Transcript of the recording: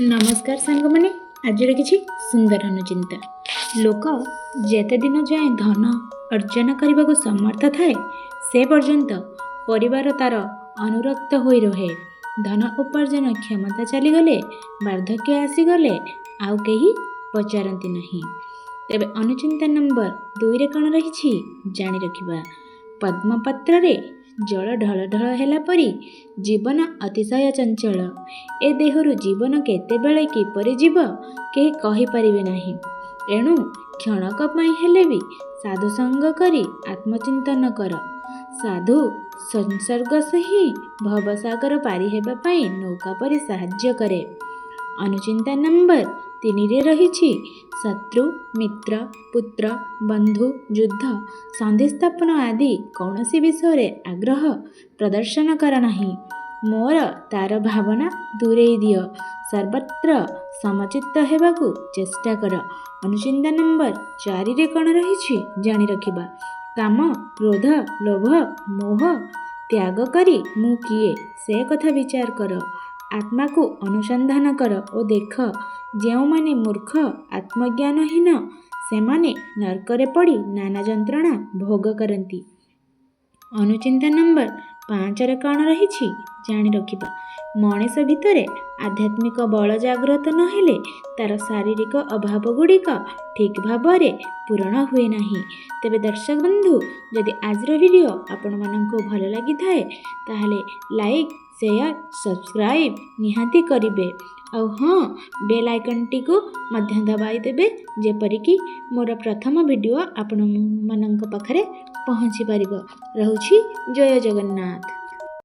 नमस्कार सांग मैंने आज किसी सुंदर अनुचिंता लोक जेते दिन जाए धन अर्जन करने को समर्थ थाए से पर्यंत परिवार तार अनुरक्त हो रहे। धन उपार्जन क्षमता चलीगले वार्धक्य आसीगले आउ कहीं पचारती नहीं। तेबे अनुचिंता नंबर 2 रे कौन रही जानी रखिबा। पद्मपत्र रे जल ढल ढल हेला परी जीवन अतिशय चंचल। ए देहरु जीवन केतेबेले किपरि जीव केही कहि परिबे नाही। एणु क्षणक पई हेले भी साधु संग करी आत्मचिंतन कर। साधु संसर्ग से ही भवसागर पारी हेबा पई नौका परी साहाय्य करे। अनुचिंता नंबर 3 रे रही शत्रु मित्र पुत्र बंधु युद्ध संधि स्थापन आदि कौनसी विषय रे आग्रह प्रदर्शन कर नहीं। मोर तार भावना दूरेई दियो। सर्वत्र समचित्त हेबाकू चेष्टा कर। अनुचिंता नंबर 4 रे कौन रही जानी रखिबा। काम क्रोध लोभ मोह त्याग करी मु किए से कथा विचार कर। आत्मा को अनुसंधान कर और देख जो माने मूर्ख आत्मज्ञानहीन से माने नरकरे पड़ी नाना जंत्रणा भोग करती। अनुचिंता नंबर 5 रे कौन रही जानी रखिबा। मनीष भितरे आध्यात्मिक बल जागृत न हेले तार शारीरिक अभाव गुड़िक ठीक भाव में पूरण हुए नहीं। तेबे दर्शक बंधु जदि आज वीडियो आपण मानक भल लगी थाए ताहले लाइक शेयर सब्सक्राइब निहाती करिवे। और हाँ बेल आइकन टी को मध्य दबाई देबे जेपरिकी मोर प्रथम वीडियो आपण मानक पाखरे पहुँची पारिबो। रहूछि जय जगन्नाथ।